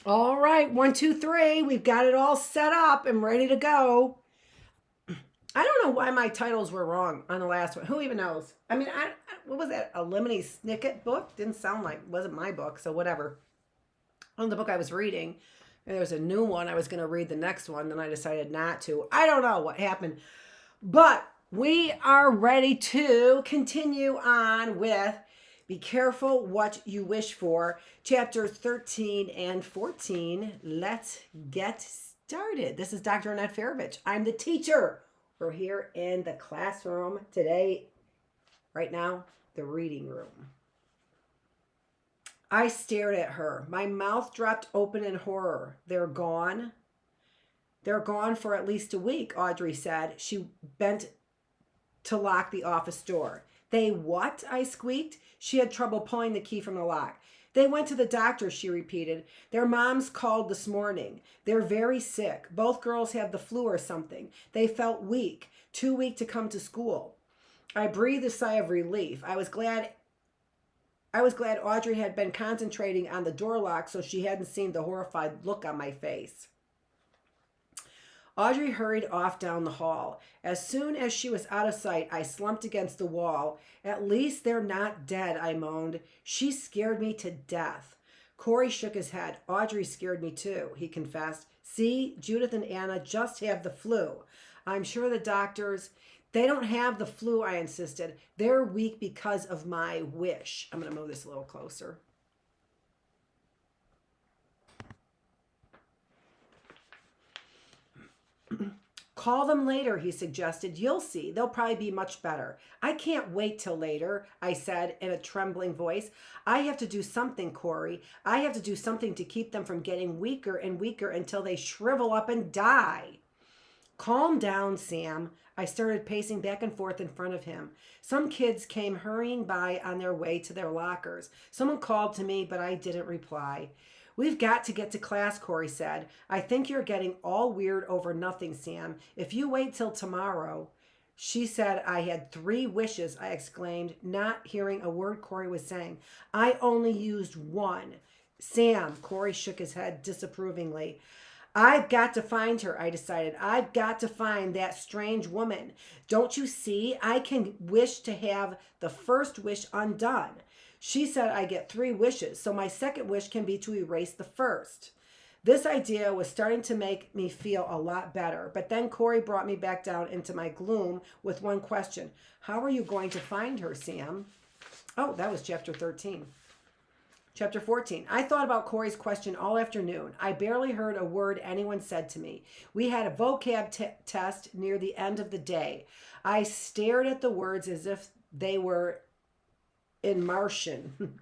All right, 1, 2, 3. We've got it all set up and ready to go. I don't know why my titles were wrong on the last one. Who even knows? I mean, what was that? A Lemony Snicket book? Didn't sound like wasn't my book, so whatever. On the book I was reading, and there was a new one. I was going to read the next one, then I decided not to. I don't know what happened, but we are ready to continue on with Be Careful What You Wish For, chapters 13 and 14. Let's get started. This is Dr. Annette Feravich. I'm the teacher. We're here in the classroom today, right now, the reading room. I stared at her. My mouth dropped open in horror. They're gone. They're gone for at least a week, Audrey said. She bent to lock the office door. They what? I squeaked. She had trouble pulling the key from the lock. They went to the doctor, she repeated. Their moms called this morning. They're very sick. Both girls have the flu or something. They felt weak, too weak to come to school. I breathed a sigh of relief. I was glad Audrey had been concentrating on the door lock so she hadn't seen the horrified look on my face. Audrey hurried off down the hall. As soon as she was out of sight, I slumped against the wall. At least they're not dead, I moaned. She scared me to death. Corey shook his head. Audrey scared me too, he confessed. See, Judith and Anna just have the flu. I'm sure the doctors... They don't have the flu, I insisted. They're weak because of my wish. I'm going to move this a little closer. Call them later, he suggested. You'll see. They'll probably be much better. I can't wait till later, I said in a trembling voice. I have to do something, Corey. I have to do something to keep them from getting weaker and weaker until they shrivel up and die. Calm down, Sam. I started pacing back and forth in front of him. Some kids came hurrying by on their way to their lockers. Someone called to me, but I didn't reply. We've got to get to class, Corey said. I think you're getting all weird over nothing, Sam. If you wait till tomorrow... She said I had 3 wishes, I exclaimed, not hearing a word Corey was saying. I only used 1. Sam, Corey shook his head disapprovingly. I've got to find her, I decided. I've got to find that strange woman. Don't you see? I can wish to have the first wish undone. She said I get 3 wishes, so my second wish can be to erase the first. This idea was starting to make me feel a lot better, but then Corey brought me back down into my gloom with one question. How are you going to find her, Sam? Oh, that was chapter 13. Chapter 14. I thought about Corey's question all afternoon. I barely heard a word anyone said to me. We had a vocab test near the end of the day. I stared at the words as if they were in Martian.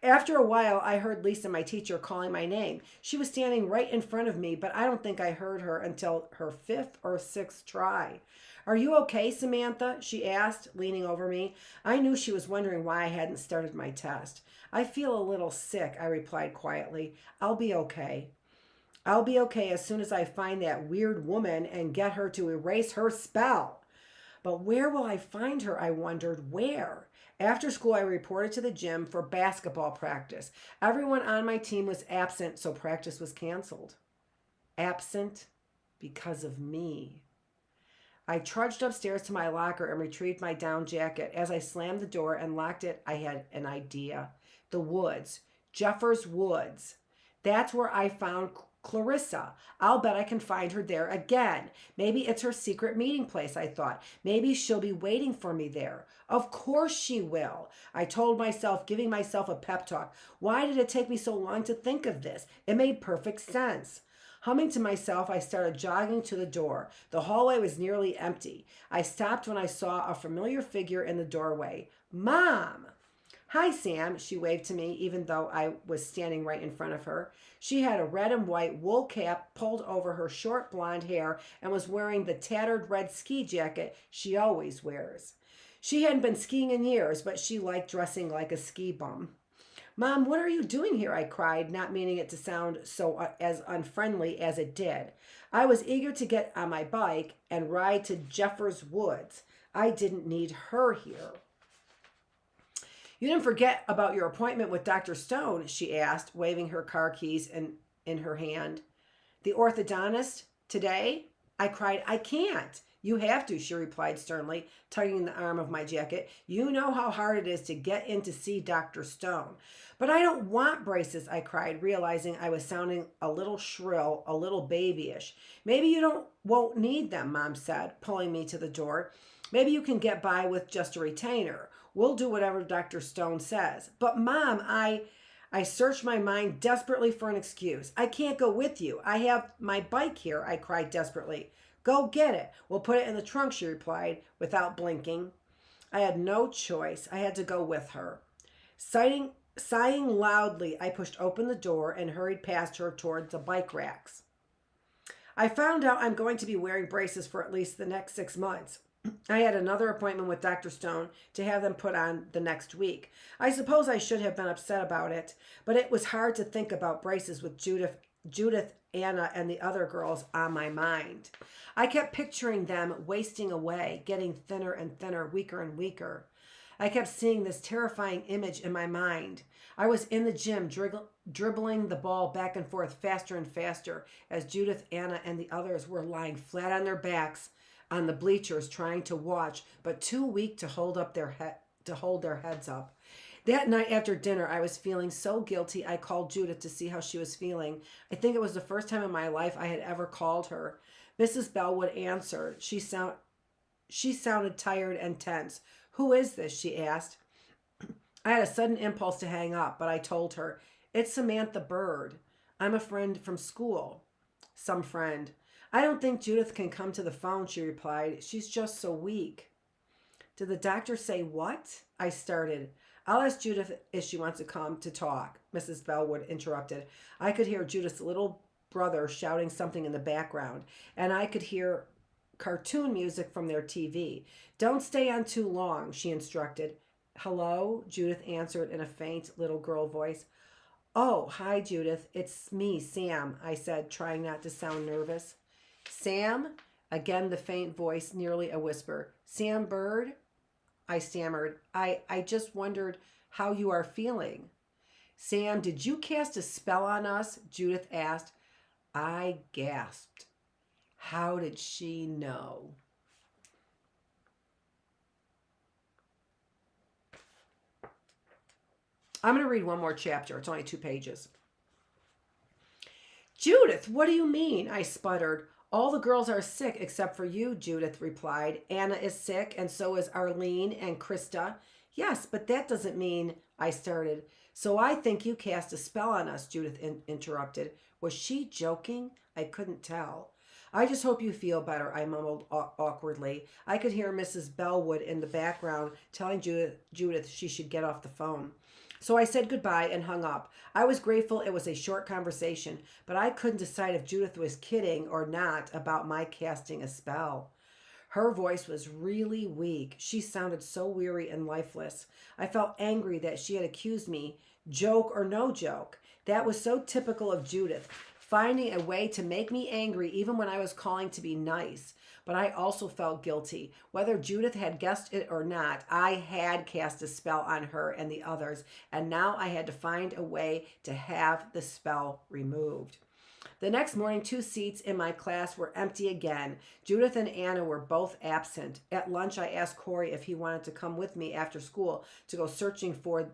After a while, I heard Lisa, my teacher, calling my name. She was standing right in front of me, but I don't think I heard her until her 5th or 6th try. Are you okay, Samantha? She asked, leaning over me. I knew she was wondering why I hadn't started my test. I feel a little sick, I replied quietly. I'll be okay. I'll be okay as soon as I find that weird woman and get her to erase her spell. But where will I find her? I wondered. Where? After school, I reported to the gym for basketball practice. Everyone on my team was absent, so practice was canceled. Absent because of me. I trudged upstairs to my locker and retrieved my down jacket. As I slammed the door and locked it, I had an idea. The woods. Jeffers Woods. That's where I found Clarissa. I'll bet I can find her there again. Maybe it's her secret meeting place, I thought. Maybe she'll be waiting for me there. Of course she will, I told myself, giving myself a pep talk. Why did it take me so long to think of this? It made perfect sense. Humming to myself, I started jogging to the door. The hallway was nearly empty. I stopped when I saw a familiar figure in the doorway. Mom! Hi, Sam, she waved to me, even though I was standing right in front of her. She had a red and white wool cap pulled over her short blonde hair and was wearing the tattered red ski jacket she always wears. She hadn't been skiing in years, but she liked dressing like a ski bum. Mom, what are you doing here? I cried, not meaning it to sound so as unfriendly as it did. I was eager to get on my bike and ride to Jeffers Woods. I didn't need her here. You didn't forget about your appointment with Dr. Stone, she asked, waving her car keys in in her hand. The orthodontist? Today? I cried. I can't. You have to, she replied sternly, tugging the arm of my jacket. You know how hard it is to get in to see Dr. Stone. But I don't want braces, I cried, realizing I was sounding a little shrill, a little babyish. Maybe you won't need them, Mom said, pulling me to the door. Maybe you can get by with just a retainer. We'll do whatever Dr. Stone says. But Mom, I searched my mind desperately for an excuse. I can't go with you. I have my bike here, I cried desperately. Go get it. We'll put it in the trunk, she replied, without blinking. I had no choice. I had to go with her. Sighing loudly, I pushed open the door and hurried past her towards the bike racks. I found out I'm going to be wearing braces for at least the next 6 months. I had another appointment with Dr. Stone to have them put on the next week. I suppose I should have been upset about it, but it was hard to think about braces with Judith, Anna, and the other girls on my mind. I kept picturing them wasting away, getting thinner and thinner, weaker and weaker. I kept seeing this terrifying image in my mind. I was in the gym, dribbling the ball back and forth faster and faster as Judith, Anna, and the others were lying flat on their backs on the bleachers trying to watch, but too weak to hold their heads up. That night after dinner, I was feeling so guilty, I called Judith to see how she was feeling. I think it was the first time in my life I had ever called her. Mrs. Bellwood answered. She sounded tired and tense. Who is this? She asked. I had a sudden impulse to hang up, but I told her, it's Samantha Bird. I'm a friend from school. Some friend. I don't think Judith can come to the phone, she replied. She's just so weak. Did the doctor say what? I started. I'll ask Judith if she wants to come to talk, Mrs. Bellwood interrupted. I could hear Judith's little brother shouting something in the background, and I could hear cartoon music from their TV. Don't stay on too long, she instructed. Hello, Judith answered in a faint little girl voice. Oh, hi, Judith. It's me, Sam, I said, trying not to sound nervous. Sam? Again, the faint voice, nearly a whisper. Sam Bird? I stammered. I just wondered how you are feeling. Sam, did you cast a spell on us? Judith asked. I gasped. How did she know? I'm going to read one more chapter. It's only 2 pages. Judith, what do you mean? I sputtered. All the girls are sick except for you, Judith replied. Anna is sick, and so is Arlene and Krista. Yes, but that doesn't mean, I started. So I think you cast a spell on us, Judith interrupted. Was she joking? I couldn't tell. I just hope you feel better, I mumbled awkwardly. I could hear Mrs. Bellwood in the background telling Judith she should get off the phone. So I said goodbye and hung up. I was grateful it was a short conversation, but I couldn't decide if Judith was kidding or not about my casting a spell. Her voice was really weak. She sounded so weary and lifeless. I felt angry that she had accused me, joke or no joke. That was so typical of Judith, finding a way to make me angry even when I was calling to be nice. But I also felt guilty. Whether Judith had guessed it or not, I had cast a spell on her and the others, and now I had to find a way to have the spell removed. The next morning, 2 seats in my class were empty again. Judith and Anna were both absent. At lunch, I asked Corey if he wanted to come with me after school to go searching for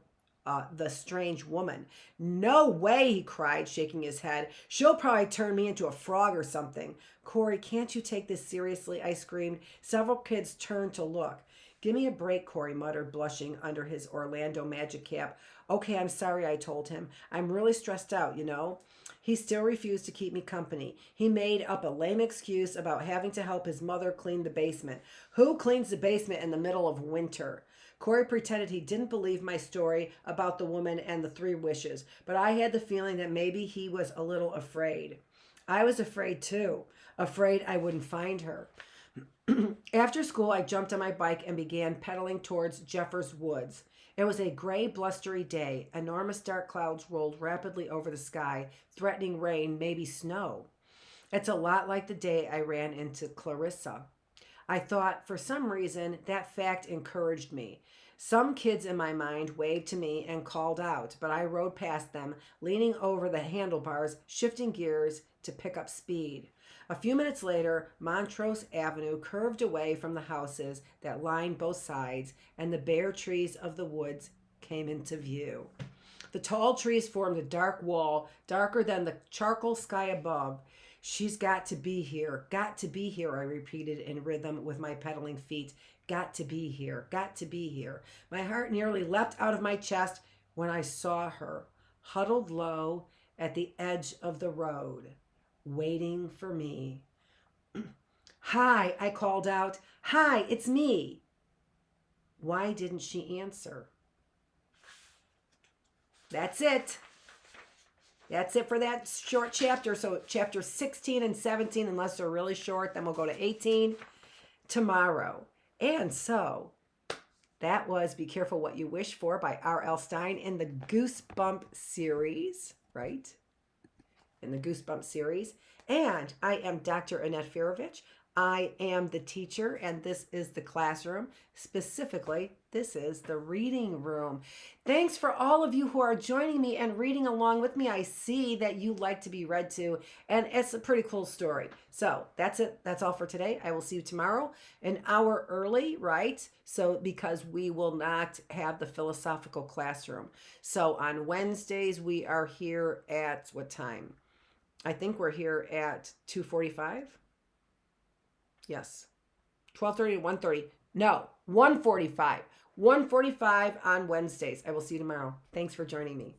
the strange woman. No way, he cried, shaking his head. She'll probably turn me into a frog or something. Corey, can't you take this seriously? I screamed. Several kids turned to look. Give me a break, Corey muttered, blushing under his Orlando magic cap. Okay, I'm sorry, I told him. I'm really stressed out, you know. He still refused to keep me company. He made up a lame excuse about having to help his mother clean the basement. Who cleans the basement in the middle of winter? Corey pretended he didn't believe my story about the woman and the 3 wishes, but I had the feeling that maybe he was a little afraid. I was afraid too, afraid I wouldn't find her. After school, I jumped on my bike and began pedaling towards Jeffers Woods. It was a gray, blustery day. Enormous dark clouds rolled rapidly over the sky, threatening rain, maybe snow. It's a lot like the day I ran into Clarissa. I thought, for some reason, that fact encouraged me. Some kids in my mind waved to me and called out, but I rode past them, leaning over the handlebars, shifting gears to pick up speed. A few minutes later, Montrose Avenue curved away from the houses that lined both sides, and the bare trees of the woods came into view. The tall trees formed a dark wall, darker than the charcoal sky above. She's got to be here, I repeated in rhythm with my pedaling feet. Got to be here, got to be here. My heart nearly leapt out of my chest when I saw her, huddled low at the edge of the road, waiting for me. Hi, I called out. Hi, it's me. Why didn't she answer? That's it. That's it for that short chapter. So chapter 16 and 17, unless they're really short, then we'll go to 18 tomorrow. And so that was Be Careful What You Wish For by R.L. Stine in the Goosebump series, right? In the Goosebump series. And I am Dr. Annette Feravich. I am the teacher, and this is the classroom. Specifically, this is the reading room. Thanks for all of you who are joining me and reading along with me. I see that you like to be read to, and it's a pretty cool story. So that's it. That's all for today. I will see you tomorrow, an hour early, right? So because we will not have the philosophical classroom. So on Wednesdays, we are here at what time? I think we're here at 2:45. Yes. 12:30 to 1:30. No, 1:45. 1:45 on Wednesdays. I will see you tomorrow. Thanks for joining me.